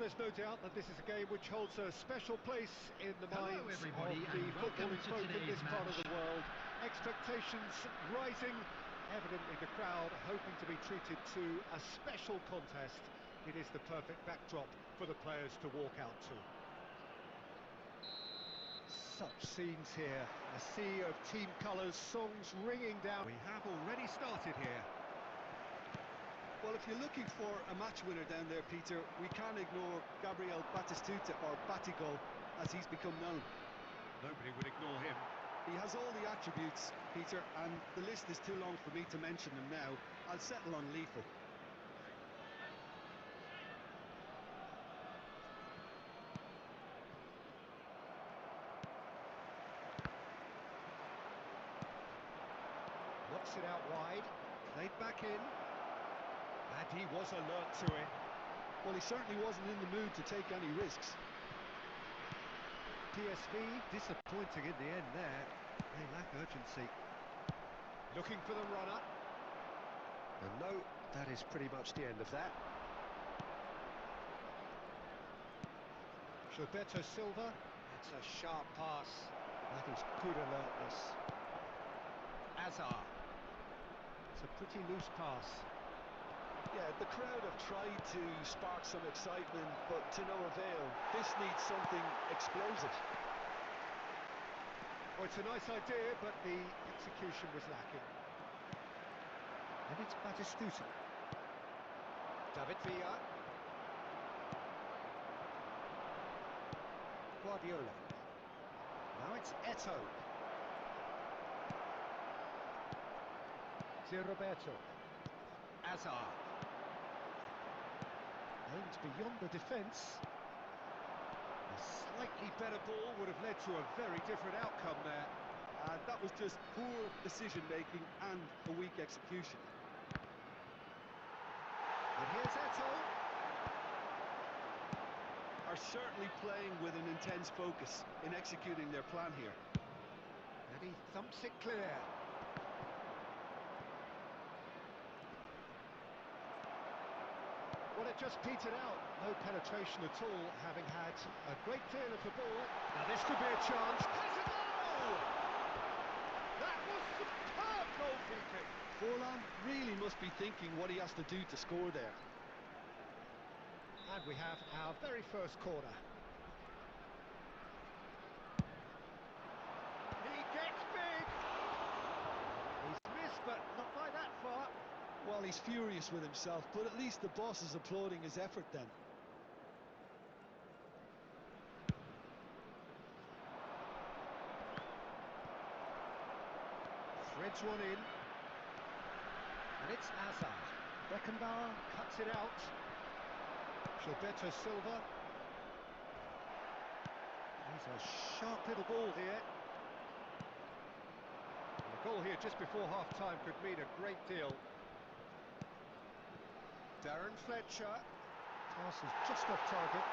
there's no doubt that this is a game which holds a special place in the minds of the footballing folk in this part of the world. Expectations rising, evidently the crowd hoping to be treated to a special contest. It is the perfect backdrop for the players to walk out to. Such scenes here, a sea of team colours, songs ringing down. We have already started here. Well, if you're looking for a match winner down there, Peter, we can't ignore Gabriel Batistuta, or Batigol, as he's become known. Nobody would ignore him. He has all the attributes, Peter, and the list is too long for me to mention them now. I'll settle on lethal. Knocks it out wide, played back in. And he was alert to it. Well, he certainly wasn't in the mood to take any risks. PSV disappointing in the end there. They lack urgency. Looking for the runner. And no, that is pretty much the end of that. Gilberto Silva. That's a sharp pass. That is good alertness. Azar. It's a pretty loose pass. Yeah, the crowd have tried to spark some excitement, but to no avail. This needs something explosive. Well, it's a nice idea, but the execution was lacking. And it's Batistuta. David Villa. Guardiola. Now it's Eto'o. Roberto. Azar. Aimed beyond the defence. A slightly better ball would have led to a very different outcome there. And that was just poor decision-making and a weak execution. And here's Eto'o. Are certainly playing with an intense focus in executing their plan here. And he thumps it clear. Well, it just petered out. No penetration at all, having had a great deal of the ball. Now this could be a chance. Plays a goal! That was superb goalkeeping. Forlan really must be thinking what he has to do to score there. And we have our very first corner. He gets big! He's missed, but not by that far. Well, he's furious with himself, but at least the boss is applauding his effort then. Threads one in. And it's Azar. Beckenbauer cuts it out. Gilberto Silva. He's a sharp little ball here. And a goal here just before half-time could mean a great deal. Darren Fletcher. Pass is just off target.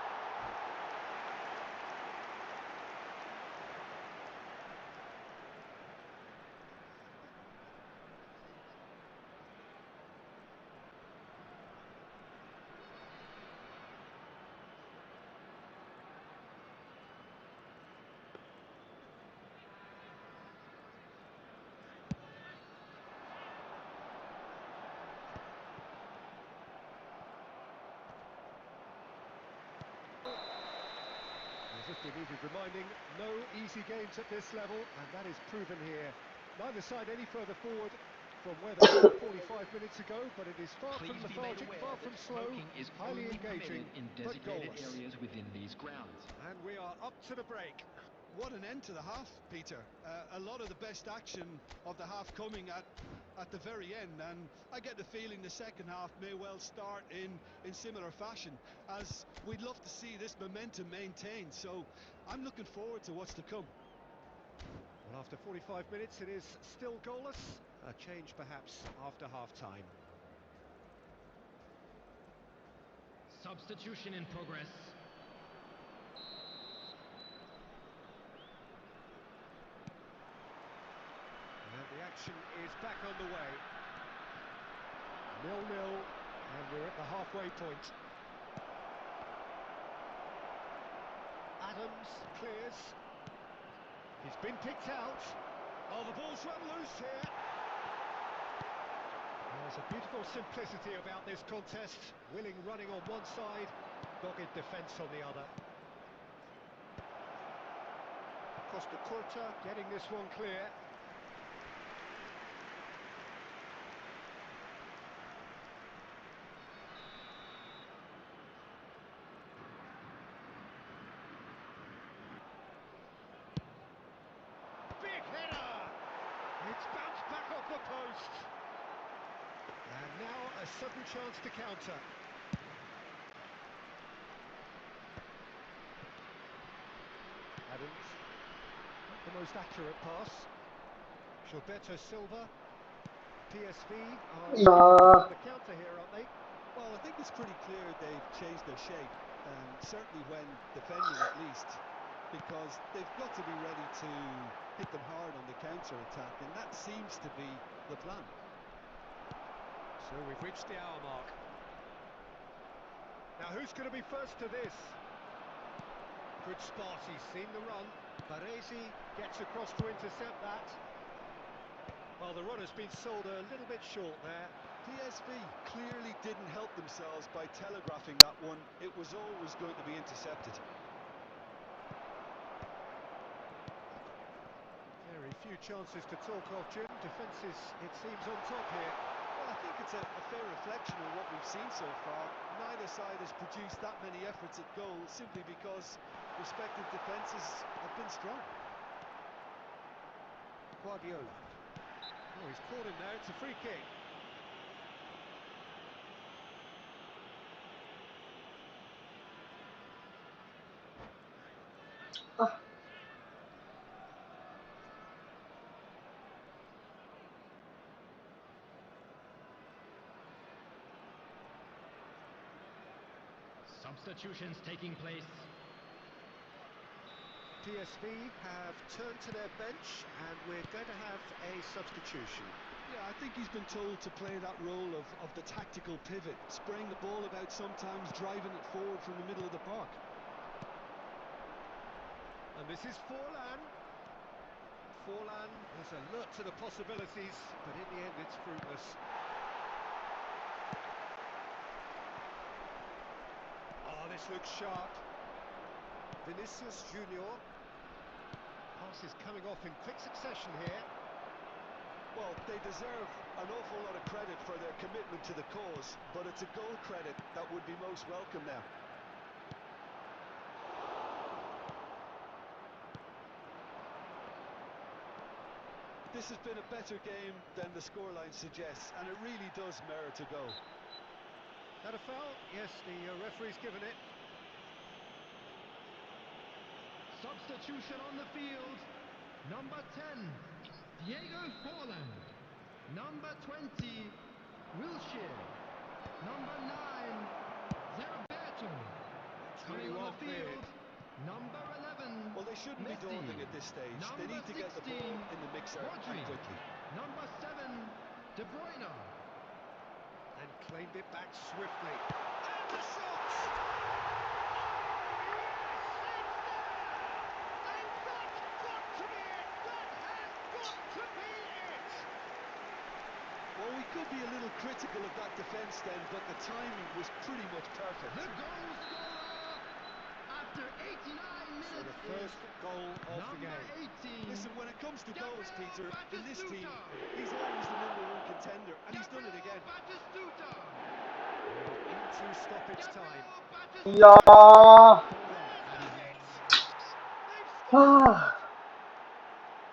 As if we needed reminding, no easy games at this level, and that is proven here. Neither side any further forward from where they were 45 minutes ago, but it is far from lethargic, far from slow, highly engaging, in but designated goalless. areas within these grounds. And we are up to the break. What an end to the half, Peter. A lot of the best action of the half coming at the very end, and I get the feeling the second half may well start in similar fashion, as we'd love to see this momentum maintained. So I'm looking forward to what's to come. Well, after 45 minutes, it is still goalless. A change perhaps after half-time. Substitution in progress. And the action is back underway. 0-0, and we're at the halfway point. Adams clears. He's been picked out. Oh, the ball's run loose here. There's a beautiful simplicity about this contest. Willing running on one side, dogged defence on the other. Costa Curta getting this one clear. Big header! It's bounced back off the post. And now a sudden chance to counter. Adams. Not the most accurate pass. Gilberto Silva. PSV are the counter here, aren't they? Well, I think it's pretty clear they've changed their shape, certainly when defending at least, because they've got to be ready to hit them hard on the counter-attack, and that seems to be the plan. So we've reached the hour mark. Now who's going to be first to this? Good spot, he's seen the run. Baresi gets across to intercept that. Well, the run has been sold a little bit short there. PSV clearly didn't help themselves by telegraphing that one. It was always going to be intercepted. Very few chances to talk of, Jim. Defences, it seems, on top here. Well, I think it's a fair reflection of what we've seen so far. Neither side has produced that many efforts at goal simply because respective defences have been strong. Guardiola. Oh, he's caught him there. It's a free kick. Substitutions taking place. PSV have turned to their bench and we're going to have a substitution. Yeah, I think he's been told to play that role of the tactical pivot, spraying the ball about sometimes, driving it forward from the middle of the park. And this is Forlan. Forlan is alert to the possibilities, but in the end it's fruitless. Oh, this looks sharp. Vinicius Junior. Pass is coming off in quick succession here. Well, they deserve an awful lot of credit for their commitment to the cause, but it's a goal credit that would be most welcome now. This has been a better game than the scoreline suggests, and it really does merit a goal. That a foul? Yes, the referee's given it. Substitution on the field. Number 10, Diego Forlan. Number 20, Wilshere. Number 9, Zerberto. Coming on the field, number 11. Well, they shouldn't be dawdling at this stage. They need to get the ball in the mixer and quickly. Number 7, De Bruyne. And claimed it back swiftly. And the shot! Well, we could be a little critical of that defence then, but the timing was pretty much perfect. The goal scorer after 89 minutes. So the first goal of the game. 18. Listen, when it comes to goals, Peter, in this team, he's always the #1 contender, and he's done it again. Into stoppage time. Yeah.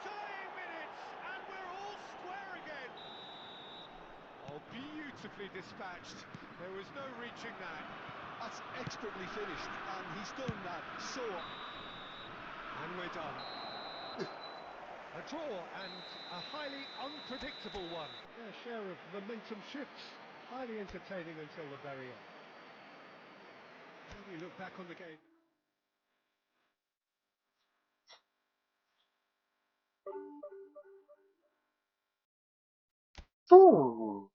Tying minutes, and we're all square again. Oh, beautifully dispatched. There was no reaching that. That's expertly finished, and he's done that so. And we're done. A draw and a highly unpredictable one. A share of momentum shifts. Highly entertaining until the very end. How do you look back on the game? Ooh.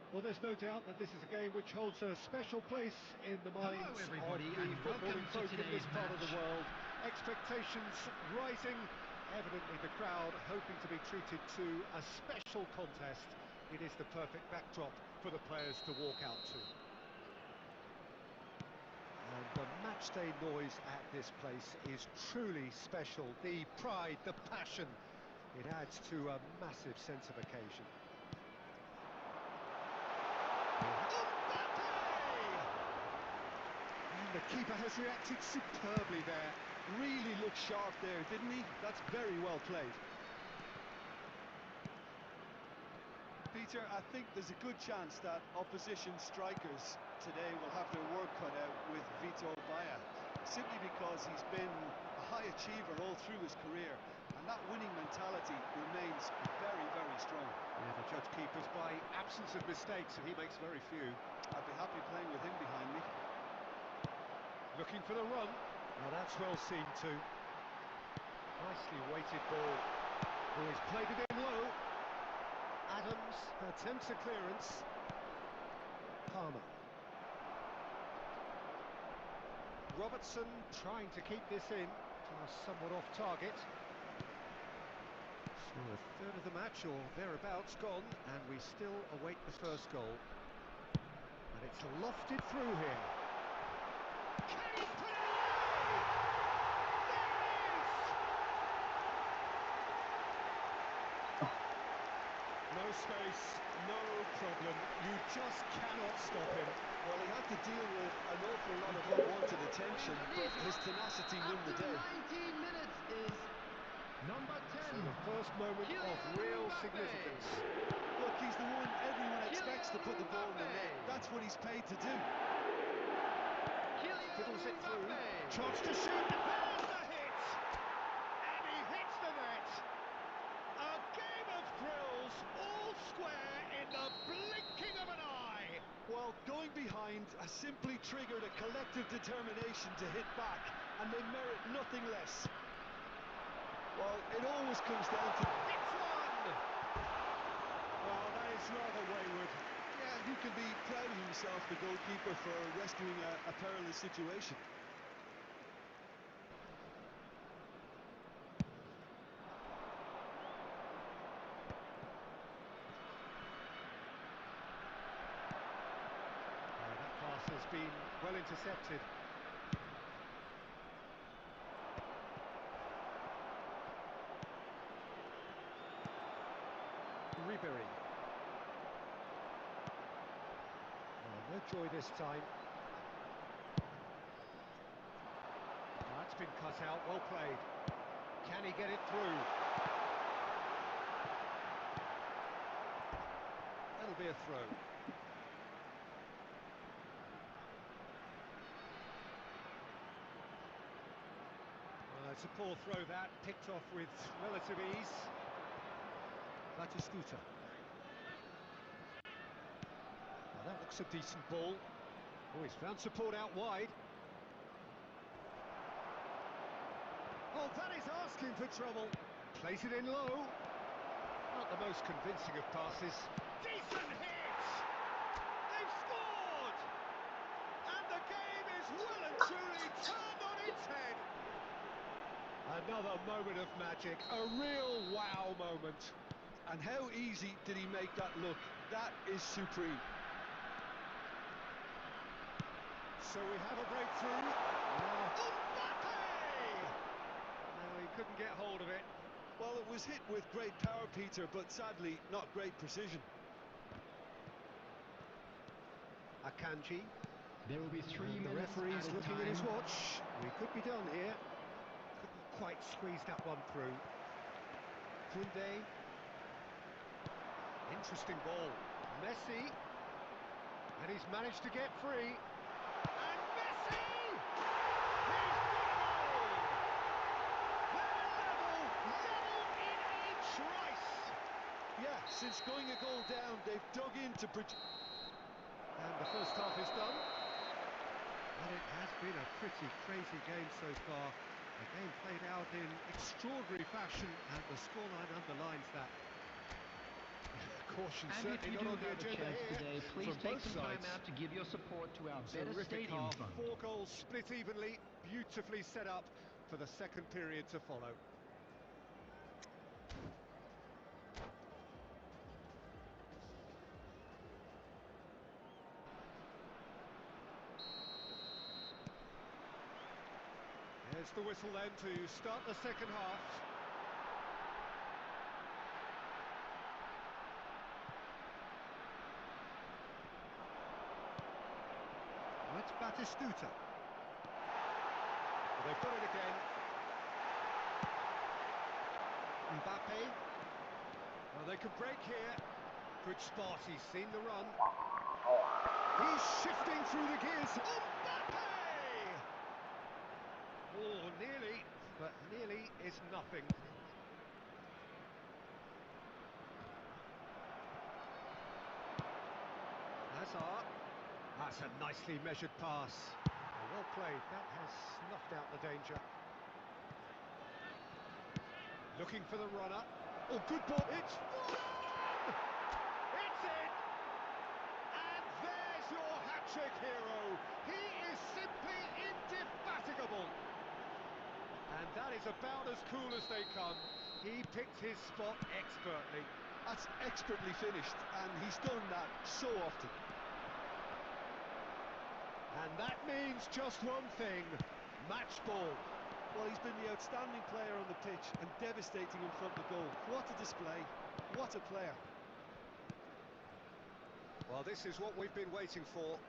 Well, there's no doubt that this is a game which holds a special place in the minds of everybody, the and footballing welcome folk to in this today's part of the match. world. Expectations rising, evidently the crowd hoping to be treated to a special contest. It is the perfect backdrop for the players to walk out to. And the matchday noise at this place is truly special. The pride, the passion, it adds to a massive sense of occasion. And the keeper has reacted superbly there. Really looked sharp there, didn't he? That's very well played. Peter, I think there's a good chance that opposition strikers today will have their work cut out with Vitor Baia, simply because he's been a high achiever all through his career, and that winning mentality remains very, very strong. Yeah, the judge keepers by absence of mistakes, and he makes very few. I'd be happy playing with him behind me. Looking for the run. Well, that's well seen too. Nicely weighted ball. Oh, he's played it in low. Adams attempts a clearance. Palmer. Robertson trying to keep this in. Somewhat off target. So a third of the match or thereabouts gone, and we still await the first goal. And it's lofted through here. Can he put it away? There it is! No space, no problem. You just cannot stop him. Well, he had to deal with an awful lot of unwanted attention, but his tenacity won the day. 19 minutes is number 10. So the first moment of real significance. Look, he's the one everyone expects to put the ball in the net. That's what he's paid to do. Fiddles it through. Chance to shoot. There's the hit! And he hits the net. A game of thrills, all square in the blinking of an eye. Well, going behind has simply triggered a collective determination to hit back, and they merit nothing less. Well, it always comes down to... It's one! Well, that is rather wayward. Yeah, he can be proud of himself, the goalkeeper, for rescuing a perilous situation. That pass has been well intercepted. Ribery. No joy this time. That's been cut out, well played. Can he get it through? That'll be a throw. It's a poor throw that, picked off with relative ease. Batistuta. Well, that looks a decent ball. Oh, he's found support out wide. Oh, that is asking for trouble. Plays it in low. Not the most convincing of passes. Decent hit! They've scored! And the game is well and truly turned on its head. Another moment of magic, a real wow moment. And how easy did he make that look? That is supreme. So we have a breakthrough. No, he couldn't get hold of it. Well, it was hit with great power, Peter, but sadly not great precision. Akanji. There will be 3 And the minutes referee's added looking time. at his watch. We could be done here. Couldn't quite squeeze that one through. Koundé. Interesting ball. Messi. And he's managed to get free. And Messi! He's got a goal! They're level in a trice! Yeah, since going a goal down, they've dug in to produce... And the first half is done. And it has been a pretty crazy game so far. A game played out in extraordinary fashion, and the scoreline underlines that. Caution And if certainly you not do on the have a agenda chance here today, please from take both some time sides. out to give your support to our better Terrific stadium half, fund. 4 goals split evenly, beautifully set up for the second period to follow. There's the whistle then to start the second half. Well, it's Batistuta. Well, they've got it again. Mbappe. Well, they can break here. Good spot, he's seen the run. He's shifting through the gears. Mbappe! Oh, nearly, but nearly is nothing. Hazard. That's a nicely measured pass. Well played, that has snuffed out the danger. Looking for the runner. Oh, good ball. It's one! It's in! And there's your hat-trick hero. He is simply indefatigable. And that is about as cool as they come. He picked his spot expertly. That's expertly finished, and he's done that so often. And that means just one thing, match ball. Well, he's been the outstanding player on the pitch and devastating in front of goal. What a display, what a player. Well, this is what we've been waiting for.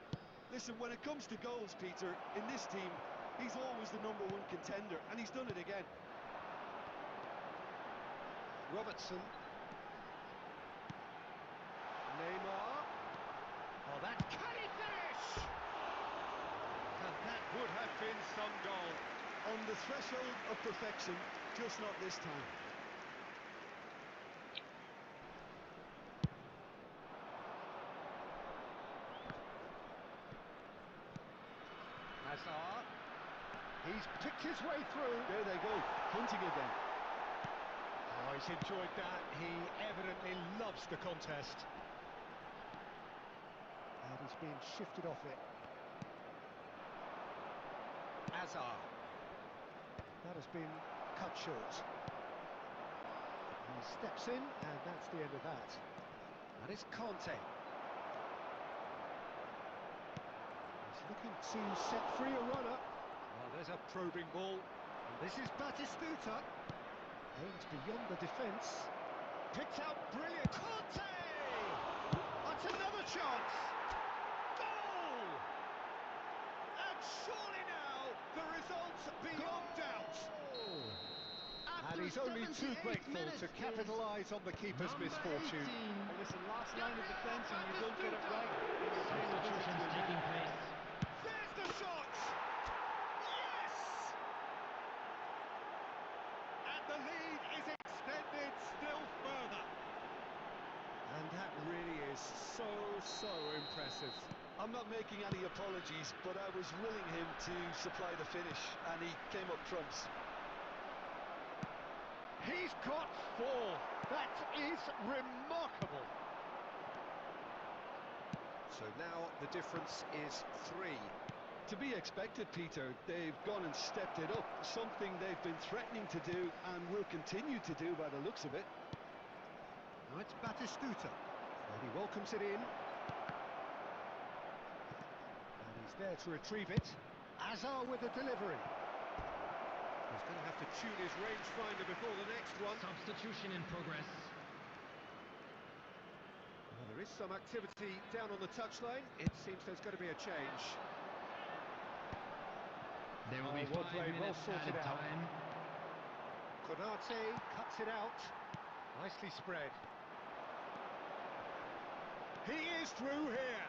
Listen, when it comes to goals, Peter, in this team, he's always the #1 contender, and he's done it again. Robertson. Neymar. Oh, that's... Can he finish? And that would have been some goal. On the threshold of perfection, just not this time. Hazard. He's picked his way through. There they go, hunting again. Oh, he's enjoyed that. He evidently loves the contest. And he's being shifted off it. Hazard. That has been cut short. He steps in, and that's the end of that. And it's Conte. He's looking to set free a runner. Well, there's a probing ball. And this is Batistuta. Aims beyond the defence. Picked out brilliant. Conte! That's another chance. Goal! And surely now the result's beyond doubt. And he's only too grateful to capitalise on the keeper's misfortune. Well, listen, last line of defence, and you don't get it right. You're paying a visit to Substitutions a taking place. There's the shot! Yes! And the lead is extended still further. And that really is so impressive. I'm not making any apologies, but I was willing him to supply the finish, and he came up trumps. He's got 4. That is remarkable. So now the difference is 3. To be expected, Peter. They've gone and stepped it up, something they've been threatening to do and will continue to do by the looks of it. Now it's Batistuta, and he welcomes it in. And he's there to retrieve it. Hazard with the delivery. He's going to have to tune his rangefinder before the next one. Substitution in progress. Well, there is some activity down on the touchline. It seems there's going to be a change. There will be well 5 played, well minutes sorted added out. time. Konate cuts it out. Nicely spread. He is through here.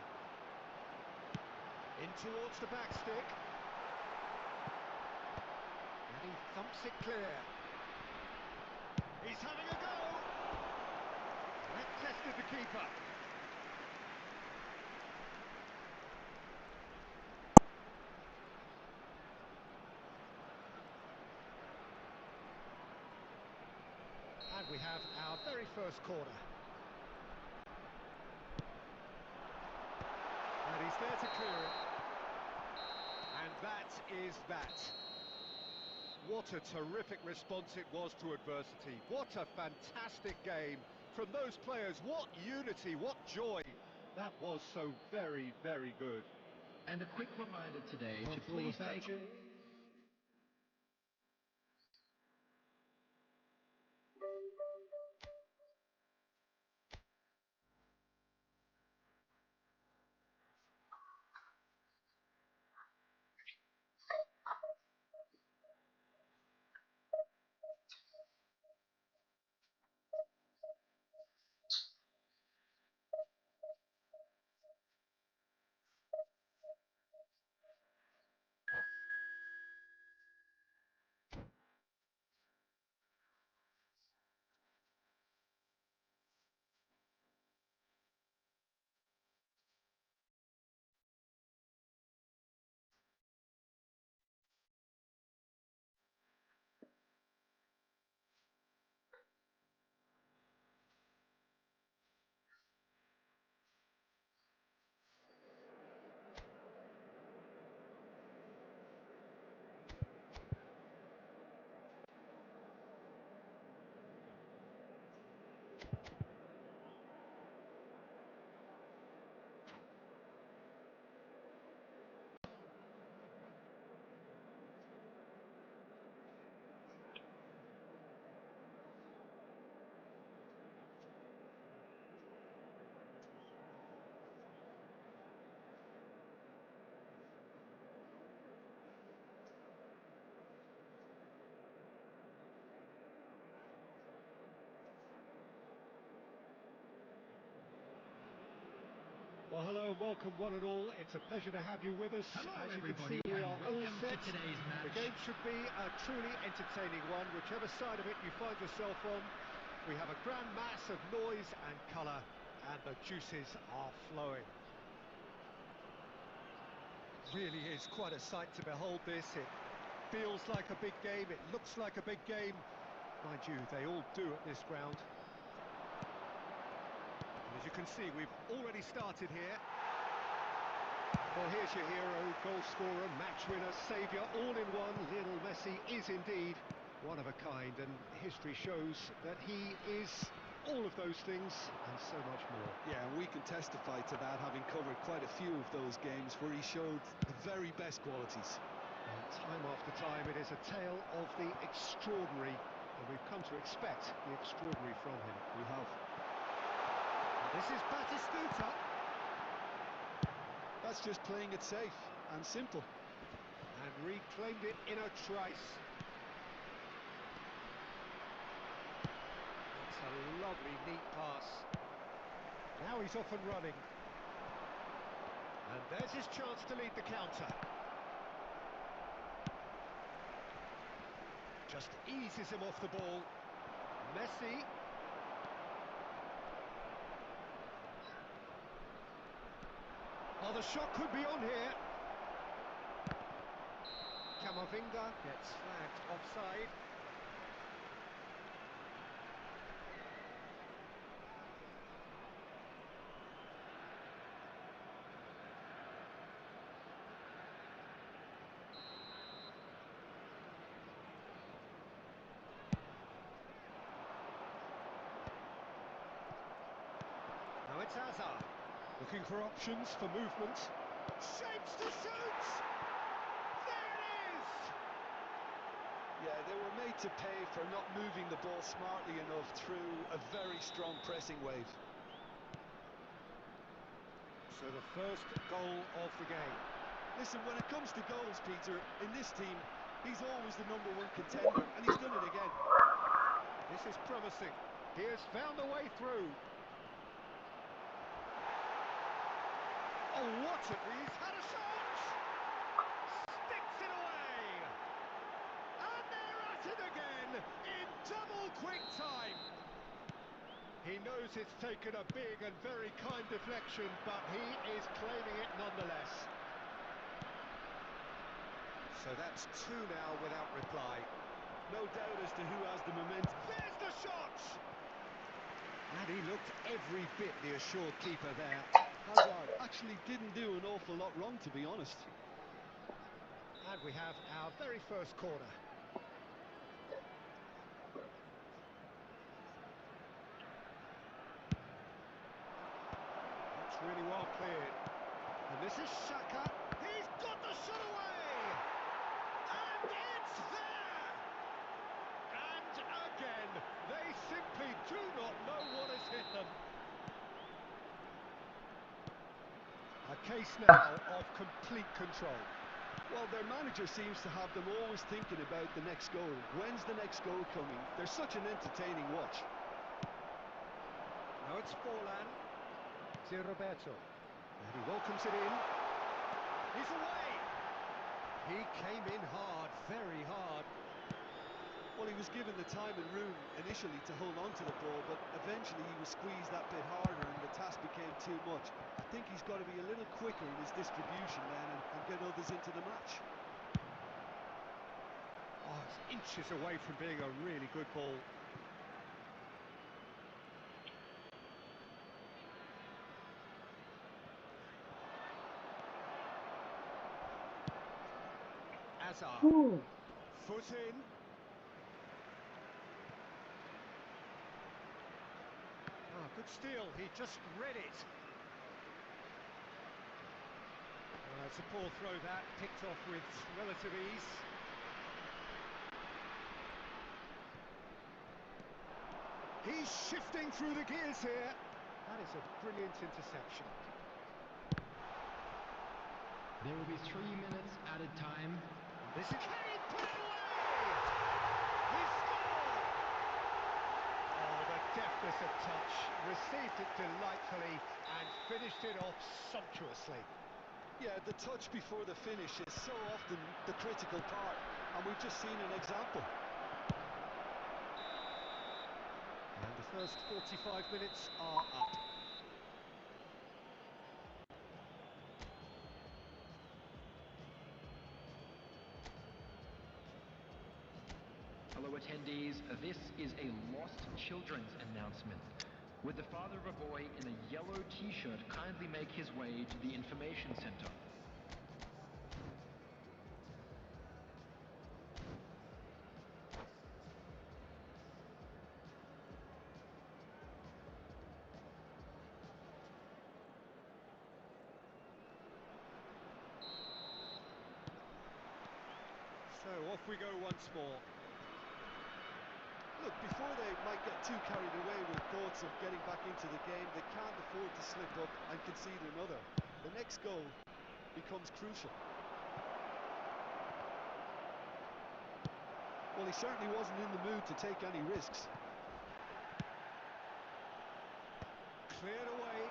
In towards the back stick. And he thumps it clear. He's having a go. That tested the keeper. And we have our very first corner. to clear it. And that is that. What a terrific response it was to adversity. What a fantastic game from those players. What unity, what joy. That was so very, very good. And a quick reminder today to please take... Well, hello and welcome one and all. It's a pleasure to have you with us. Hello, as you everybody, can see, we and are all welcome set. to today's match. The game should be a truly entertaining one, whichever side of it you find yourself on. We have a grand mass of noise and colour, and the juices are flowing. Really is quite a sight to behold this. It feels like a big game, it looks like a big game. Mind you, they all do at this ground. As you can see, we've already started here. Well, here's your hero, goal scorer, match winner, saviour, all in one. Lionel Messi is indeed one of a kind, and history shows that he is all of those things and so much more. Yeah, and we can testify to that, having covered quite a few of those games where he showed the very best qualities. And time after time, it is a tale of the extraordinary, and we've come to expect the extraordinary from him. We have. This is Batistuta. That's just playing it safe and simple. And reclaimed it in a trice. It's a lovely, neat pass. Now he's off and running. And there's his chance to lead the counter. Just eases him off the ball. Messi. Oh, the shot could be on here. Camavinga gets flagged offside. Now it's Hazard. Looking for options for movement. Shapes to shoot! There it is! Yeah, they were made to pay for not moving the ball smartly enough through a very strong pressing wave. So the first goal of the game. Listen, when it comes to goals, Peter, in this team, he's always the #1 contender, and he's done it again. This is promising. He has found a way through. Oh, what a... He's had a shot! Sticks it away! And they're at it again in double quick time. He knows it's taken a big and very kind deflection, but he is claiming it nonetheless. So that's 2 now without reply. No doubt as to who has the momentum. There's the shot! And he looked every bit the assured keeper there. Hazard. Actually didn't do an awful lot wrong, to be honest. And we have our very first corner. That's really well cleared. And this is Saka. He's got the shot away! And it's there! And again, they simply do not know what has hit them. A case now of complete control. Well, their manager seems to have them always thinking about the next goal. When's the next goal coming? They're such an entertaining watch. Now it's Forlan. It's Roberto. And he welcomes it in. He's away! He came in hard, very hard. Well, he was given the time and room initially to hold on to the ball, but eventually he was squeezed that bit harder and the task became too much. I think he's got to be a little quicker in his distribution then and get others into the match. Oh, it's inches away from being a really good ball. Hazard. Foot in. Oh, good steal. He just read it. It's a poor throw that, picked off with relative ease. He's shifting through the gears here. That is a brilliant interception. There will be 3 minutes added time. This is... Can he put it away? He scored! Oh, the deftness of touch. Received it delightfully and finished it off sumptuously. Yeah, the touch before the finish is so often the critical part, and we've just seen an example. And the first 45 minutes are up. Hello attendees, this is a lost children's announcement. Would the father of a boy in a yellow t-shirt kindly make his way to the information center? So off we go once more. Look, before they might get too carried away with thoughts of getting back into the game, they can't afford to slip up and concede another. The next goal becomes crucial. Well, he certainly wasn't in the mood to take any risks. Cleared away.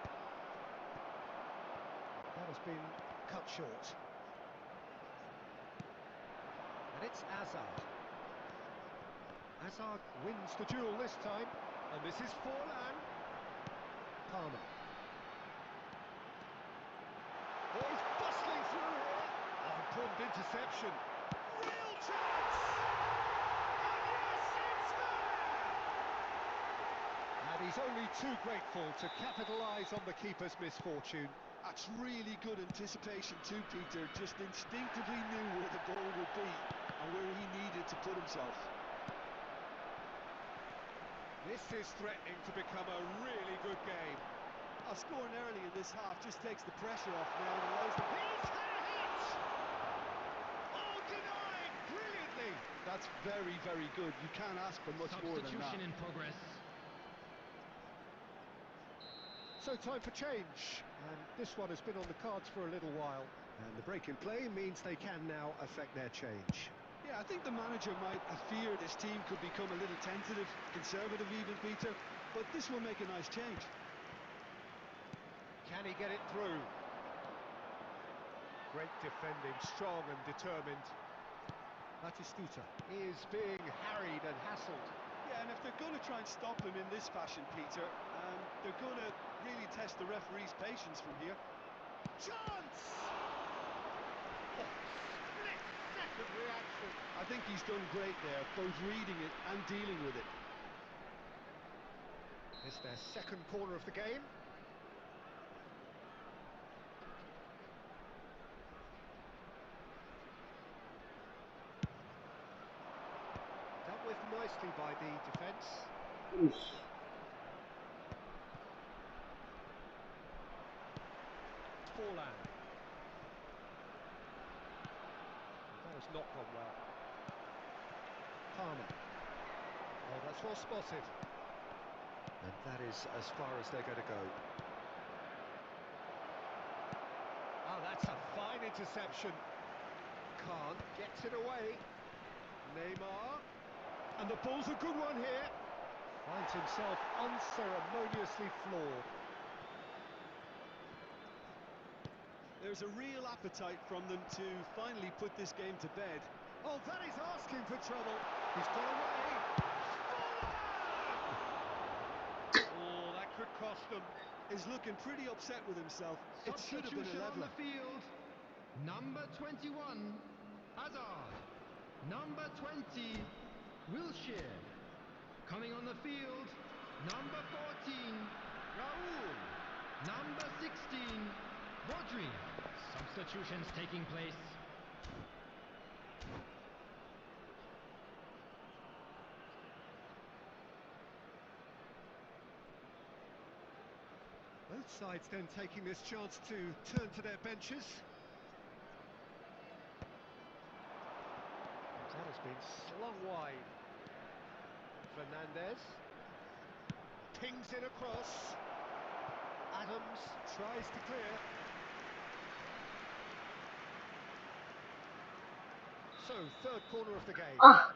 That has been cut short. And it's Hazard. Hazard wins the duel this time. And this is Forlan. Palmer. Oh, he's bustling through here. Oh, important interception. Real chance! And yes, it's there! And he's only too grateful to capitalise on the keeper's misfortune. That's really good anticipation too, Peter. Just instinctively knew where the goal would be and where he needed to put himself. This is threatening to become a really good game. Scoring early in this half just takes the pressure off now and allows them... He's had a hit! Oh, denied brilliantly! That's very, very good. You can't ask for much more than that. Substitution in progress. So time for change, and this one has been on the cards for a little while. And the break in play means they can now affect their change. Yeah, I think the manager might have feared his team could become a little tentative, conservative even, Peter, but this will make a nice change. Can he get it through? Great defending, strong and determined. Batistuta is being harried and hassled. Yeah, and if they're going to try and stop him in this fashion, Peter, they're going to really test the referee's patience from here. Chance! Oh, split-second reaction. I think he's done great there, both reading it and dealing with it. It's their second corner of the game. nicely by the defence. Ish. Forlan. That has not gone well. Palmer. Oh, that's well spotted. And that is as far as they're going to go. Oh, that's a fine interception. Khan gets it away. Neymar. And the ball's a good one here. Finds himself unceremoniously floored. There's a real appetite from them to finally put this game to bed. Oh, that is asking for trouble. He's got away. Oh, that could cost them. He's looking pretty upset with himself. It should have been a Substitution on leveler. the field. Number 21, Hazard. Number 20, Wilshere. Coming on the field, number 14, Raul. Number 16, Rodri. Substitutions taking place. Both sides then taking this chance to turn to their benches. That has been slung wide. Fernandez pings it across. Adams tries to clear. So, third corner of the game. Ah.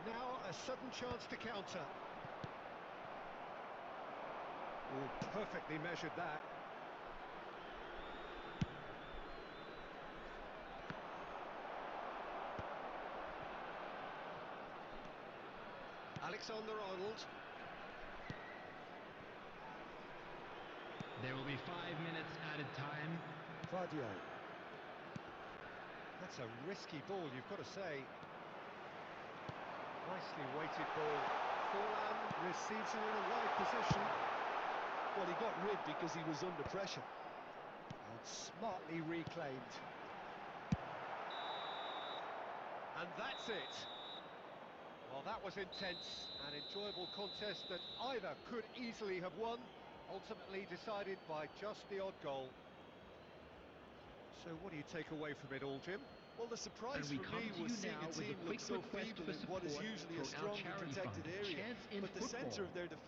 Now a sudden chance to counter. Oh, perfectly measured that. Alexander-Arnold. There will be 5 minutes added time. Vardio. That's a risky ball, you've got to say. Nicely weighted ball. Forlan receives her in a wide position. Well, he got rid because he was under pressure. And smartly reclaimed. And that's it. Well, that was intense, an enjoyable contest that either could easily have won, ultimately decided by just the odd goal. So what do you take away from it all, Jim? Well, the surprise And we for come me to was you seeing now a with team a look quick so request feeble for in what is support usually a for our strongly charity protected fund, area. Chance in But the centre Football. of their defence